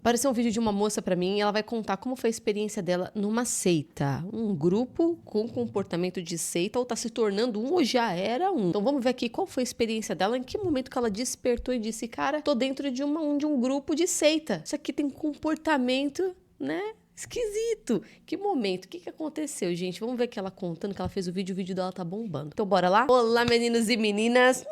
Apareceu um vídeo de uma moça pra mim e ela vai contar como foi a experiência dela numa seita. Um grupo com comportamento de seita, ou tá se tornando um, ou já era um. Então vamos ver aqui qual foi a experiência dela, em que momento que ela despertou e disse, cara, tô dentro de um grupo de seita. Isso aqui tem comportamento, né? Esquisito. Que momento? O que aconteceu, gente? Vamos ver aqui ela contando que ela fez o vídeo dela tá bombando. Então bora lá? Olá, meninos e meninas!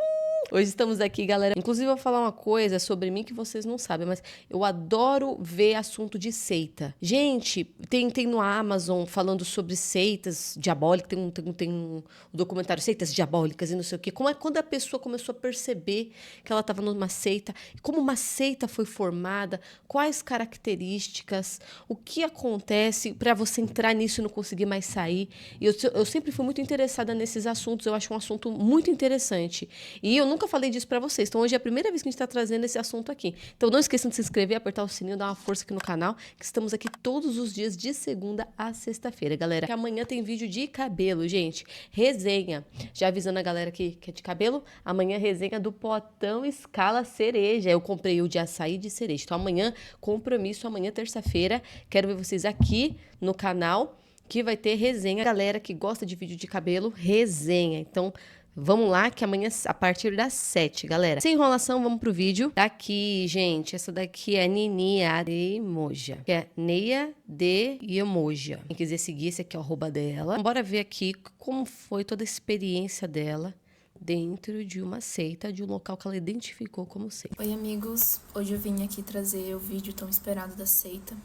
Hoje estamos aqui, galera. Inclusive, eu vou falar uma coisa sobre mim que vocês não sabem, mas eu adoro ver assunto de seita. Gente, tem no Amazon falando sobre seitas diabólicas, tem um documentário Seitas Diabólicas e não sei o quê. Como é quando a pessoa começou a perceber que ela estava numa seita, como uma seita foi formada, quais características, o que acontece para você entrar nisso e não conseguir mais sair. E eu sempre fui muito interessada nesses assuntos, eu acho um assunto muito interessante. E eu nunca falei disso pra vocês. Então hoje é a primeira vez que a gente tá trazendo esse assunto aqui. Então não esqueçam de se inscrever, apertar o sininho, dar uma força aqui no canal, que estamos aqui todos os dias de segunda a sexta-feira, galera. Que amanhã tem vídeo de cabelo, gente. Resenha. Já avisando a galera que é de cabelo, amanhã resenha do potão escala cereja. Eu comprei o de açaí e de cereja. Então amanhã, compromisso, amanhã terça-feira. Quero ver vocês aqui no canal, que vai ter resenha. Galera que gosta de vídeo de cabelo, resenha. Então vamos lá, que amanhã a partir das 7, galera. Sem enrolação, vamos pro vídeo. Daqui, gente, essa daqui é Ninia de Moja, que é Neia de Iemoja. Quem quiser seguir, esse aqui é o arroba dela. Bora ver aqui como foi toda a experiência dela dentro de uma seita, de um local que ela identificou como seita. Oi, amigos. Hoje eu vim aqui trazer o vídeo tão esperado da seita.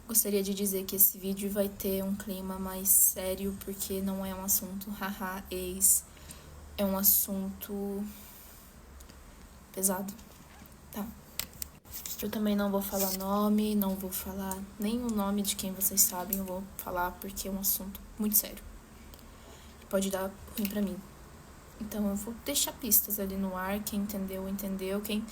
Gostaria de dizer que esse vídeo vai ter um clima mais sério, porque não é um assunto haha, ex. É um assunto pesado, tá? Eu também não vou falar nome, não vou falar nem o nome de quem vocês sabem, eu vou falar porque é um assunto muito sério. Pode dar ruim pra mim. Então eu vou deixar pistas ali no ar, quem entendeu, entendeu. Quem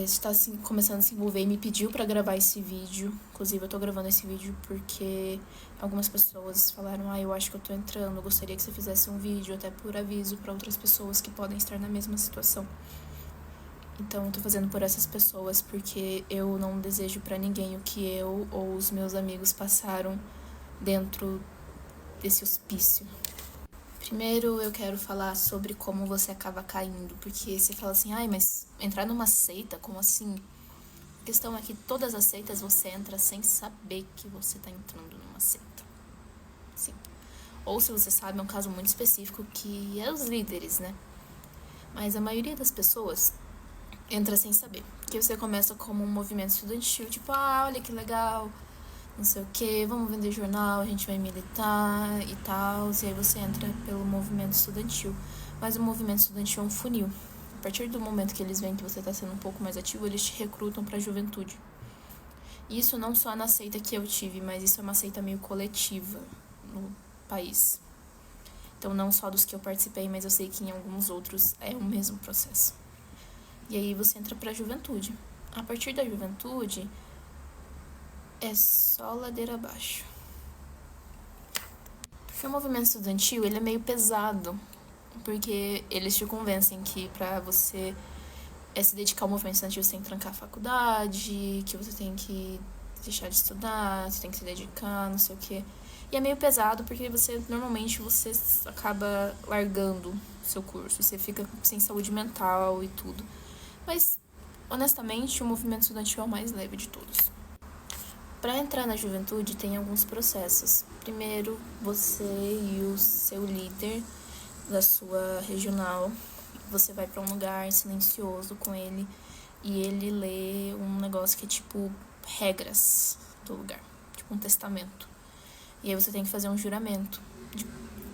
está assim, começando a se envolver e me pediu pra gravar esse vídeo. Inclusive eu tô gravando esse vídeo porque algumas pessoas falaram, eu acho que eu tô entrando, eu gostaria que você fizesse um vídeo, até por aviso pra outras pessoas que podem estar na mesma situação. Então eu tô fazendo por essas pessoas porque eu não desejo pra ninguém o que eu ou os meus amigos passaram dentro desse hospício. Primeiro eu quero falar sobre como você acaba caindo, porque você fala assim, mas entrar numa seita, como assim? A questão é que todas as seitas você entra sem saber que você tá entrando numa seita. Sim. Ou se você sabe, é um caso muito específico que é os líderes, né? Mas a maioria das pessoas entra sem saber. Porque você começa como um movimento estudantil, tipo, olha que legal, não sei o que, vamos vender jornal, a gente vai militar e tal, e aí você entra pelo movimento estudantil. Mas o movimento estudantil é um funil. A partir do momento que eles veem que você está sendo um pouco mais ativo, eles te recrutam para a juventude. Isso não só na seita que eu tive, mas isso é uma seita meio coletiva no país. Então não só dos que eu participei, mas eu sei que em alguns outros é o mesmo processo. E aí você entra para a juventude. A partir da juventude é só ladeira abaixo. Porque o movimento estudantil, ele é meio pesado, porque eles te convencem que pra você se dedicar ao movimento estudantil, você tem que trancar a faculdade, que você tem que deixar de estudar, você tem que se dedicar, não sei o quê. E é meio pesado porque normalmente você acaba largando o seu curso, você fica sem saúde mental e tudo. Mas, honestamente, o movimento estudantil é o mais leve de todos. Para entrar na juventude tem alguns processos. Primeiro, você e o seu líder da sua regional, você vai para um lugar silencioso com ele e ele lê um negócio que é tipo regras do lugar, tipo um testamento. E aí você tem que fazer um juramento de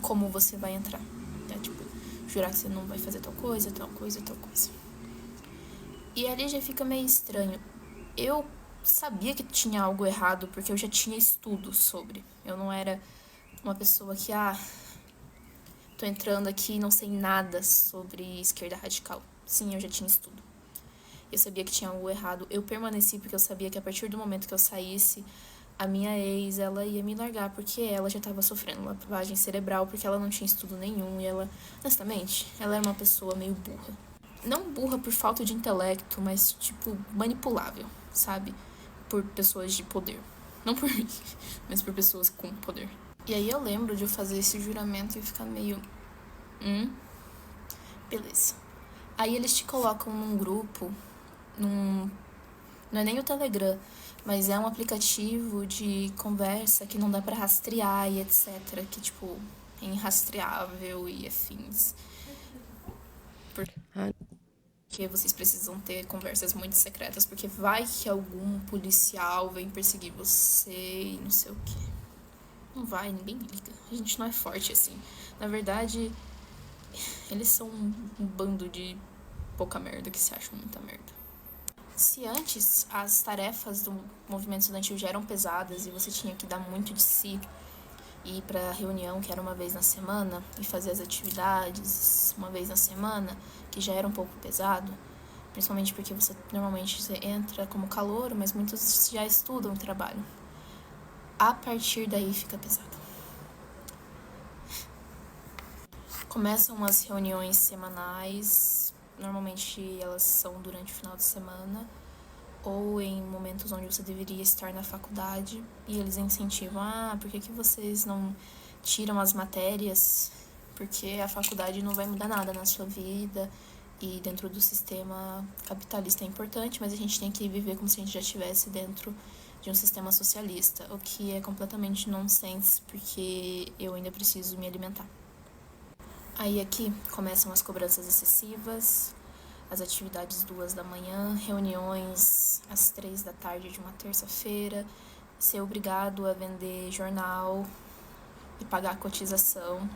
como você vai entrar. Tipo, jurar que você não vai fazer tal coisa, tal coisa, tal coisa. E ali já fica meio estranho. Eu sabia que tinha algo errado porque eu já tinha estudos sobre. Eu não era uma pessoa que, tô entrando aqui e não sei nada sobre esquerda radical. Sim, eu já tinha estudo. Eu sabia que tinha algo errado. Eu permaneci porque eu sabia que a partir do momento que eu saísse, a minha ex, ela ia me largar porque ela já estava sofrendo uma lavagem cerebral, porque ela não tinha estudo nenhum e ela, honestamente, ela era uma pessoa meio burra. Não burra por falta de intelecto, mas, tipo, manipulável. sabe? Por pessoas de poder. Não por mim, mas por pessoas com poder. E aí eu lembro de eu fazer esse juramento e ficar meio... Beleza. Aí eles te colocam num grupo, não é nem o Telegram, mas é um aplicativo de conversa que não dá pra rastrear e etc. Que, tipo, é irrastreável e afins. Porque vocês precisam ter conversas muito secretas, porque vai que algum policial vem perseguir você e não sei o quê. Não vai, ninguém liga. A gente não é forte assim. Na verdade, eles são um bando de pouca merda que se acham muita merda. Se antes as tarefas do movimento estudantil já eram pesadas e você tinha que dar muito de si, e ir pra reunião, que era uma vez na semana, e fazer as atividades uma vez na semana, que já era um pouco pesado, principalmente porque normalmente você entra como calouro, mas muitos já estudam o trabalho. A partir daí fica pesado. Começam as reuniões semanais, normalmente elas são durante o final de semana, ou em momentos onde você deveria estar na faculdade, e eles incentivam, por que vocês não tiram as matérias? Porque a faculdade não vai mudar nada na sua vida, e dentro do sistema capitalista é importante, mas a gente tem que viver como se a gente já estivesse dentro de um sistema socialista, o que é completamente nonsense, porque eu ainda preciso me alimentar. Aí aqui começam as cobranças excessivas, as atividades 2 da manhã, reuniões às 3 da tarde de uma terça-feira, ser obrigado a vender jornal e pagar cotização.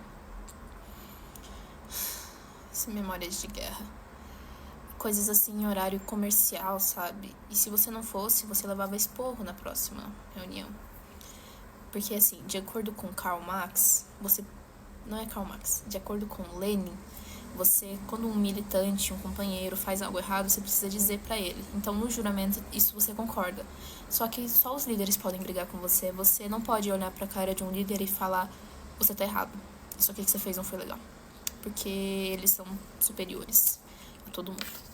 Memórias de guerra. Coisas assim em horário comercial, sabe? E se você não fosse, você levava esporro na próxima reunião. Porque assim, de acordo com Karl Marx, não é Karl Marx, de acordo com Lenin, quando um militante, um companheiro faz algo errado, você precisa dizer pra ele. Então, no juramento, isso você concorda. Só que só os líderes podem brigar com você. Você não pode olhar pra cara de um líder e falar, você tá errado. Isso aqui que você fez não foi legal. Porque eles são superiores a todo mundo.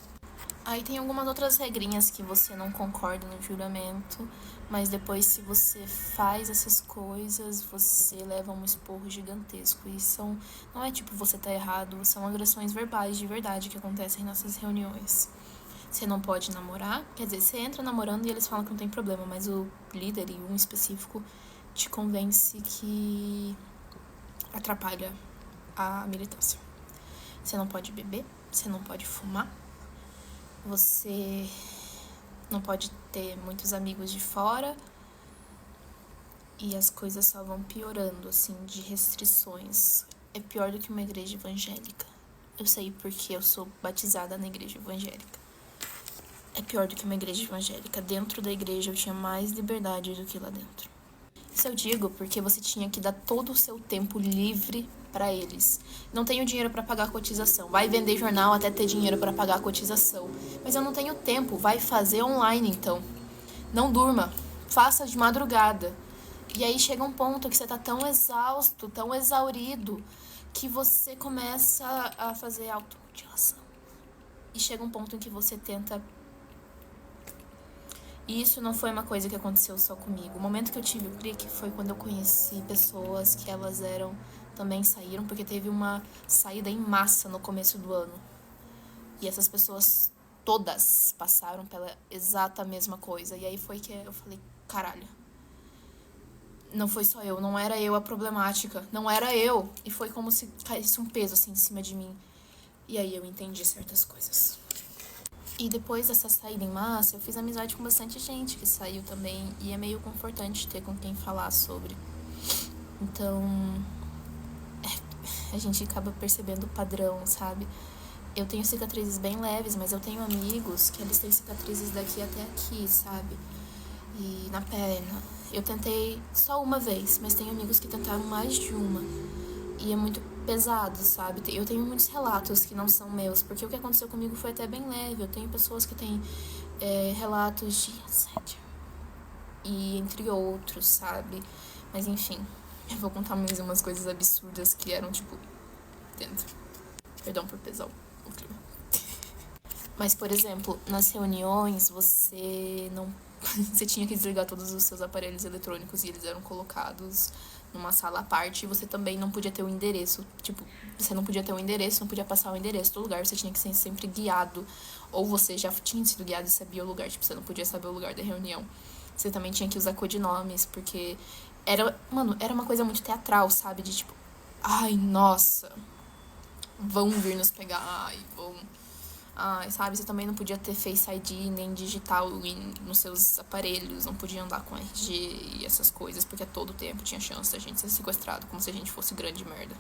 Aí tem algumas outras regrinhas que você não concorda no juramento, mas depois, se você faz essas coisas, você leva um esporro gigantesco. E não é tipo você tá errado, são agressões verbais de verdade que acontecem nessas reuniões. Você não pode namorar, quer dizer, você entra namorando e eles falam que não tem problema, mas o líder, e um específico, te convence que atrapalha a militância. Você não pode beber, você não pode fumar, você não pode ter muitos amigos de fora, e as coisas só vão piorando, assim, de restrições. É pior do que uma igreja evangélica. Eu sei porque eu sou batizada na igreja evangélica. É pior do que uma igreja evangélica. Dentro da igreja eu tinha mais liberdade do que lá dentro. Isso eu digo porque você tinha que dar todo o seu tempo livre pra eles. Não tenho dinheiro pra pagar a cotização. Vai vender jornal até ter dinheiro pra pagar a cotização. Mas eu não tenho tempo. Vai fazer online, então. Não durma. Faça de madrugada. E aí chega um ponto que você tá tão exausto, tão exaurido, que você começa a fazer automutilação. E chega um ponto em que você tenta... E isso não foi uma coisa que aconteceu só comigo. O momento que eu tive o clique foi quando eu conheci pessoas que elas também saíram, porque teve uma saída em massa no começo do ano. E essas pessoas todas passaram pela exata mesma coisa. E aí foi que eu falei, caralho. Não foi só eu, não era eu a problemática. Não era eu. E foi como se caísse um peso assim em cima de mim. E aí eu entendi certas coisas. E depois dessa saída em massa, eu fiz amizade com bastante gente que saiu também. E é meio confortante ter com quem falar sobre. Então, a gente acaba percebendo o padrão, sabe? Eu tenho cicatrizes bem leves, mas eu tenho amigos que eles têm cicatrizes daqui até aqui, sabe? E na perna. Eu tentei só uma vez, mas tenho amigos que tentaram mais de uma. E é muito pesado, sabe? Eu tenho muitos relatos que não são meus, porque o que aconteceu comigo foi até bem leve. Eu tenho pessoas que têm relatos de assédio, e entre outros, sabe? Mas enfim, eu vou contar mais umas coisas absurdas que eram, tipo, dentro. Perdão por pesar o clima. Mas, por exemplo, nas reuniões, você não... Você tinha que desligar todos os seus aparelhos eletrônicos e eles eram colocados numa sala à parte, e você também não podia ter o endereço. Tipo, você não podia ter o endereço, não podia passar o endereço do lugar, você tinha que ser sempre guiado. Ou você já tinha sido guiado e sabia o lugar, tipo, você não podia saber o lugar da reunião. Você também tinha que usar codinomes, porque era uma coisa muito teatral, sabe? De tipo, ai, nossa, vão vir nos pegar, ai, vão... Ai, sabe, você também não podia ter Face ID nem digital nos seus aparelhos, não podia andar com RG e essas coisas, porque a todo tempo tinha chance da gente ser sequestrado, como se a gente fosse grande merda.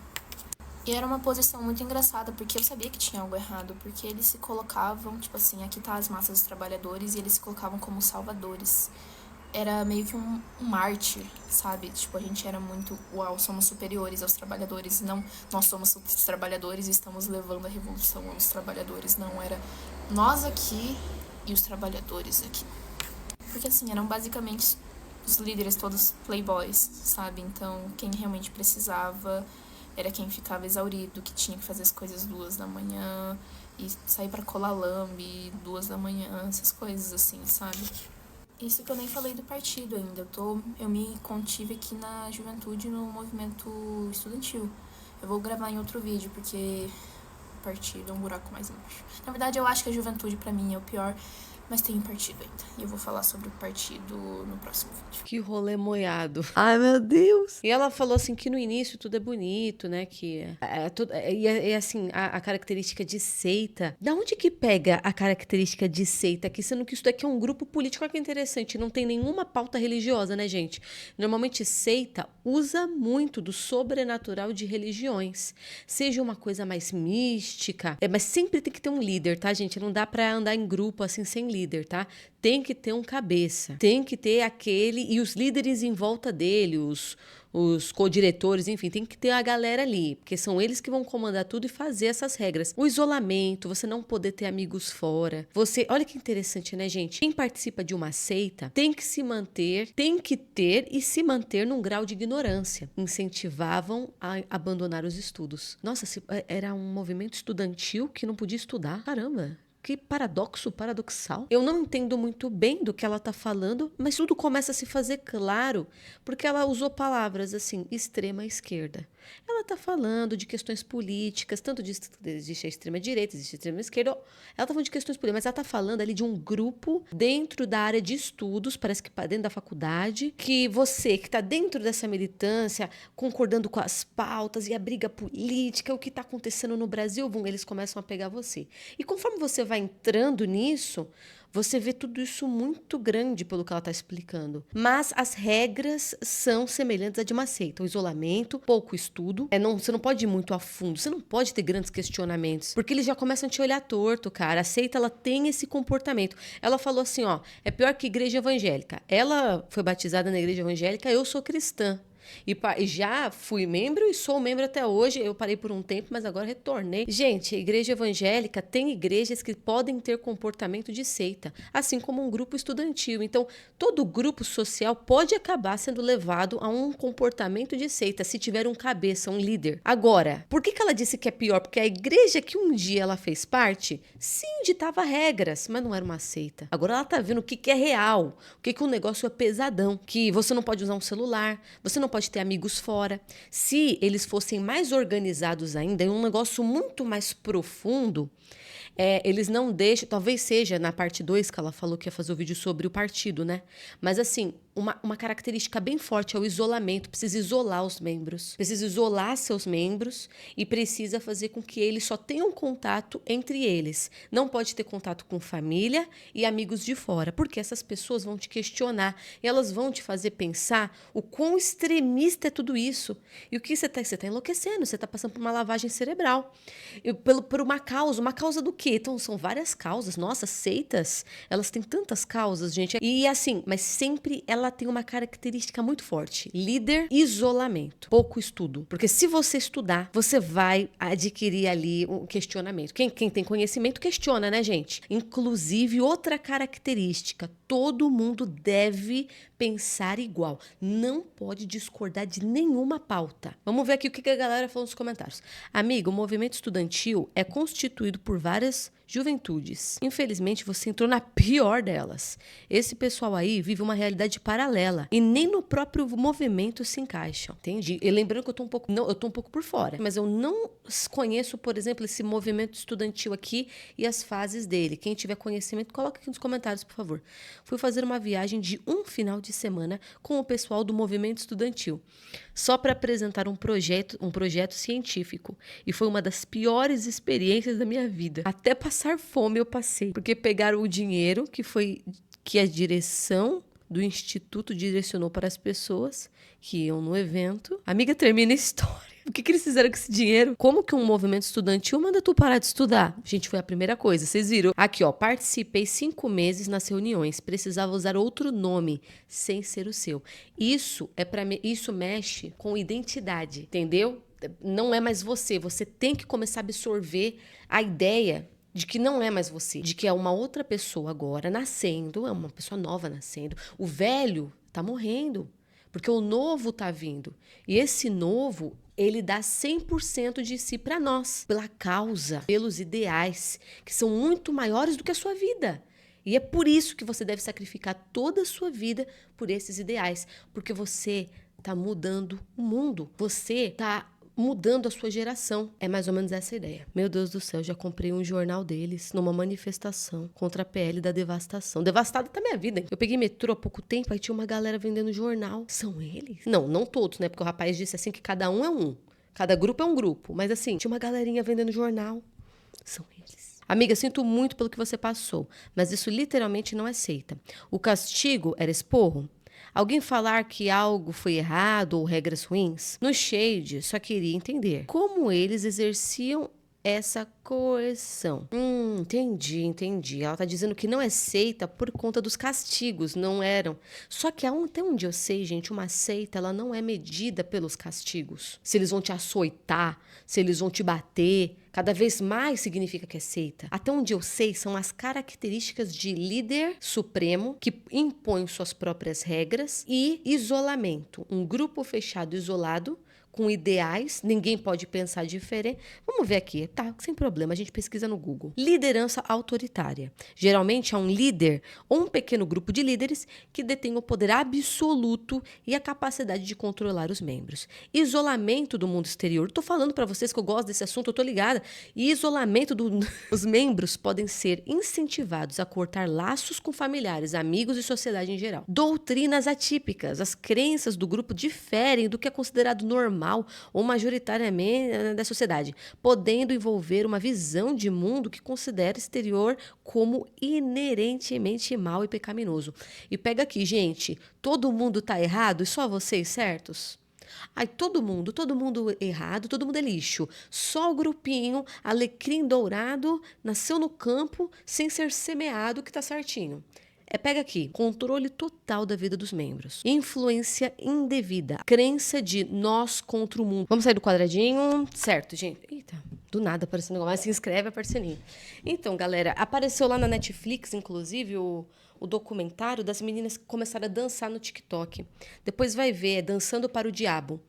E era uma posição muito engraçada, porque eu sabia que tinha algo errado, porque eles se colocavam, tipo assim, aqui tá as massas dos trabalhadores, e eles se colocavam como salvadores. Era meio que um mártir, sabe? Tipo, a gente era muito, uau, somos superiores aos trabalhadores. Não, nós somos os trabalhadores e estamos levando a revolução aos trabalhadores. Não, era nós aqui e os trabalhadores aqui. Porque, assim, eram basicamente os líderes todos playboys, sabe? Então, quem realmente precisava era quem ficava exaurido, que tinha que fazer as coisas 2 da manhã e sair pra colar lambe 2 da manhã, essas coisas assim, sabe? Isso que eu nem falei do partido ainda. Eu me contive aqui na juventude, no movimento estudantil. Eu vou gravar em outro vídeo, porque o partido é um buraco mais embaixo. Na verdade, eu acho que a juventude pra mim é o pior, mas tem um partido ainda. E eu vou falar sobre o partido no próximo vídeo. Que rolê moiado. Ai, meu Deus. E ela falou assim que no início tudo é bonito, né? Que assim, a característica de seita. Da onde que pega a característica de seita aqui? Sendo que isso daqui é um grupo político. Olha que interessante. Não tem nenhuma pauta religiosa, né, gente? Normalmente seita usa muito do sobrenatural de religiões. Seja uma coisa mais mística. Mas sempre tem que ter um líder, tá, gente? Não dá pra andar em grupo assim sem líder, tá? Tem que ter um cabeça, tem que ter aquele e os líderes em volta dele, os co-diretores, enfim, tem que ter a galera ali, porque são eles que vão comandar tudo e fazer essas regras. O isolamento, você não poder ter amigos fora. Olha que interessante, né, gente? Quem participa de uma seita tem que se manter, tem que ter e se manter num grau de ignorância. Incentivavam a abandonar os estudos. Nossa, era um movimento estudantil que não podia estudar. Caramba. Que paradoxal. Eu não entendo muito bem do que ela está falando, mas tudo começa a se fazer claro, porque ela usou palavras assim, extrema esquerda. Ela está falando de questões políticas, tanto existe a extrema direita, existe a extrema esquerda. Ela está falando de questões políticas, mas ela está falando ali de um grupo dentro da área de estudos, parece que dentro da faculdade, que você que está dentro dessa militância, concordando com as pautas e a briga política, o que está acontecendo no Brasil, eles começam a pegar você. E conforme você vai entrando nisso, você vê tudo isso muito grande pelo que ela está explicando. Mas as regras são semelhantes à de uma seita. O isolamento, pouco estudo. Você não pode ir muito a fundo. Você não pode ter grandes questionamentos. Porque eles já começam a te olhar torto, cara. A seita, ela tem esse comportamento. Ela falou assim, ó, é pior que igreja evangélica. Ela foi batizada na igreja evangélica, eu sou cristã. E já fui membro e sou membro até hoje. Eu parei por um tempo, mas agora retornei. Gente, a igreja evangélica tem igrejas que podem ter comportamento de seita, assim como um grupo estudantil. Então, todo grupo social pode acabar sendo levado a um comportamento de seita, se tiver um cabeça, um líder. Agora, por que ela disse que é pior? Porque a igreja que um dia ela fez parte, sim, ditava regras, mas não era uma seita. Agora ela tá vendo o que é real, o que o negócio é pesadão, que você não pode usar um celular, você não pode ter amigos fora. Se eles fossem mais organizados ainda, em um negócio muito mais profundo, eles não deixam, talvez seja na parte 2 que ela falou que ia fazer o vídeo sobre o partido, né? Mas assim, uma característica bem forte é o isolamento. Precisa isolar os membros, precisa isolar seus membros e precisa fazer com que eles só tenham contato entre eles. Não pode ter contato com família e amigos de fora, porque essas pessoas vão te questionar e elas vão te fazer pensar o quão extremista é tudo isso. E o que você está enlouquecendo, você está passando por uma lavagem cerebral. Por uma causa do quê? Então, são várias causas. Nossa, seitas, elas têm tantas causas, gente. E assim, mas sempre ela tem uma característica muito forte. Líder, isolamento, pouco estudo. Porque se você estudar, você vai adquirir ali um questionamento. Quem tem conhecimento questiona, né, gente? Inclusive, outra característica, todo mundo deve pensar igual. Não pode discordar de nenhuma pauta. Vamos ver aqui o que a galera falou nos comentários. Amigo, o movimento estudantil é constituído por várias Juventudes, infelizmente você entrou na pior delas. Esse pessoal aí vive uma realidade paralela e nem no próprio movimento se encaixam. Entendi. E lembrando que eu tô um pouco por fora, mas eu não conheço, por exemplo, esse movimento estudantil aqui e as fases dele. Quem tiver conhecimento, coloca aqui nos comentários, por favor. Fui fazer uma viagem de um final de semana com o pessoal do movimento estudantil, só para apresentar um projeto científico. E foi uma das piores experiências da minha vida. Até passar fome eu passei, porque pegaram o dinheiro que a direção do instituto direcionou para as pessoas que iam no evento. Amiga, termina a história. O que eles fizeram com esse dinheiro? Como que um movimento estudantil manda tu parar de estudar? Gente, foi a primeira coisa. Vocês viram? Aqui, ó. Participei 5 meses nas reuniões. Precisava usar outro nome sem ser o seu. Isso mexe com identidade, entendeu? Não é mais você. Você tem que começar a absorver a ideia de que não é mais você, de que é uma outra pessoa agora nascendo, é uma pessoa nova nascendo. O velho tá morrendo, porque o novo tá vindo. E esse novo, ele dá 100% de si para nós, pela causa, pelos ideais, que são muito maiores do que a sua vida. E é por isso que você deve sacrificar toda a sua vida por esses ideais, porque você tá mudando o mundo. Você tá mudando a sua geração. É mais ou menos essa a ideia. Meu Deus do céu, já comprei um jornal deles numa manifestação contra a PL da devastação. Devastada tá minha vida, hein? Eu peguei metrô há pouco tempo, aí tinha uma galera vendendo jornal. São eles? Não todos, né? Porque o rapaz disse assim que cada um é um. Cada grupo é um grupo. Mas assim, tinha uma galerinha vendendo jornal. São eles. Amiga, sinto muito pelo que você passou, mas isso literalmente não é seita. O castigo era esporro? Alguém falar que algo foi errado ou regras ruins? No Shade, só queria entender como eles exerciam essa coerção. Entendi. Ela tá dizendo que não é seita por conta dos castigos, não eram. Só que até onde eu sei, gente, uma seita, ela não é medida pelos castigos. Se eles vão te açoitar, se eles vão te bater, cada vez mais significa que é seita. Até onde eu sei, são as características de líder supremo que impõe suas próprias regras e isolamento. Um grupo fechado, isolado, com ideais, ninguém pode pensar diferente. Vamos ver aqui, tá, sem problema, a gente pesquisa no Google. Liderança autoritária. Geralmente é um líder ou um pequeno grupo de líderes que detém o poder absoluto e a capacidade de controlar os membros. Isolamento do mundo exterior. Tô falando para vocês que eu gosto desse assunto, eu tô ligada. E isolamento os membros podem ser incentivados a cortar laços com familiares, amigos e sociedade em geral. Doutrinas atípicas. As crenças do grupo diferem do que é considerado normal ou majoritariamente da sociedade, podendo envolver uma visão de mundo que considera o exterior como inerentemente mau e pecaminoso. E pega aqui, gente, todo mundo tá errado e só vocês certos? Ai, todo mundo errado, todo mundo é lixo. Só o grupinho alecrim dourado nasceu no campo sem ser semeado que tá certinho. Pega aqui, controle total da vida dos membros, influência indevida, crença de nós contra o mundo. Vamos sair do quadradinho, certo, gente? Eita, do nada apareceu um negócio, mas se inscreve, aperta o sininho. Então, galera, apareceu lá na Netflix, inclusive, o documentário das meninas que começaram a dançar no TikTok. Depois vai ver, é Dançando para o Diabo,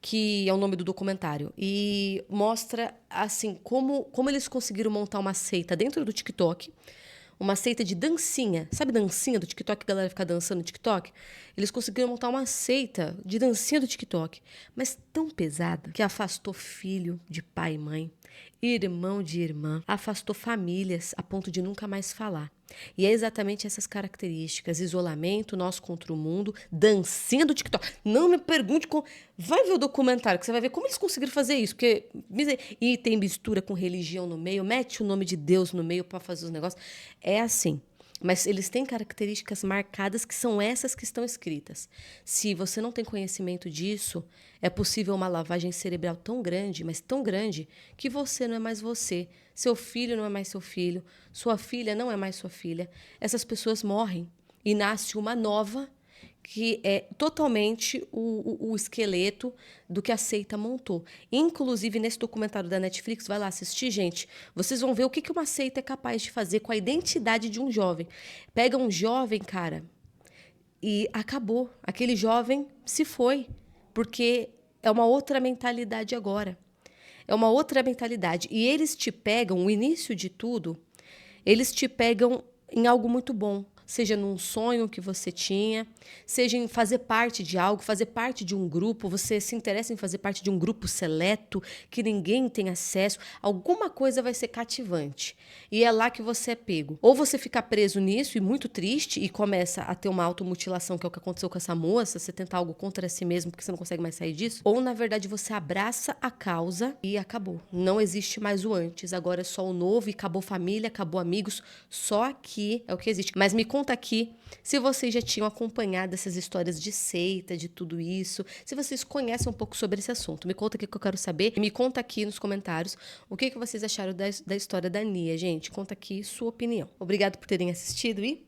que é o nome do documentário. E mostra, assim, como eles conseguiram montar uma seita dentro do TikTok, uma seita de dancinha. Sabe dancinha do TikTok? A galera fica dançando no TikTok? Eles conseguiram montar uma seita de dancinha do TikTok, mas tão pesada que afastou filho de pai e mãe, irmão de irmã, afastou famílias a ponto de nunca mais falar. E é exatamente essas características: isolamento, nós contra o mundo, dancinha do TikTok. Não me pergunte como. Vai ver o documentário que você vai ver como eles conseguiram fazer isso. Porque... E tem mistura com religião no meio, mete o nome de Deus no meio para fazer os negócios. É assim. Mas eles têm características marcadas que são essas que estão escritas. Se você não tem conhecimento disso, é possível uma lavagem cerebral tão grande, mas tão grande, que você não é mais você. Seu filho não é mais seu filho. Sua filha não é mais sua filha. Essas pessoas morrem e nasce uma nova que é totalmente o esqueleto do que a seita montou. Inclusive, nesse documentário da Netflix, vai lá assistir, gente, vocês vão ver o que uma seita é capaz de fazer com a identidade de um jovem. Pega um jovem, cara, e acabou. Aquele jovem se foi, porque é uma outra mentalidade agora. É uma outra mentalidade. E eles te pegam, o início de tudo, Eles te pegam em algo muito bom. Seja num sonho que você tinha, seja em fazer parte de algo, fazer parte de um grupo, você se interessa em fazer parte de um grupo seleto, que ninguém tem acesso, alguma coisa vai ser cativante. E é lá que você é pego. Ou você fica preso nisso e muito triste e começa a ter uma automutilação, que é o que aconteceu com essa moça, você tenta algo contra si mesmo porque você não consegue mais sair disso. Ou, na verdade, você abraça a causa e acabou. Não existe mais o antes, agora é só o novo e acabou família, acabou amigos, só aqui é o que existe. Mas me conta aqui se vocês já tinham acompanhado essas histórias de seita, de tudo isso, se vocês conhecem um pouco sobre esse assunto. Me conta aqui que eu quero saber. Me conta aqui nos comentários o que vocês acharam da história da Nia, gente. Conta aqui sua opinião. Obrigado por terem assistido e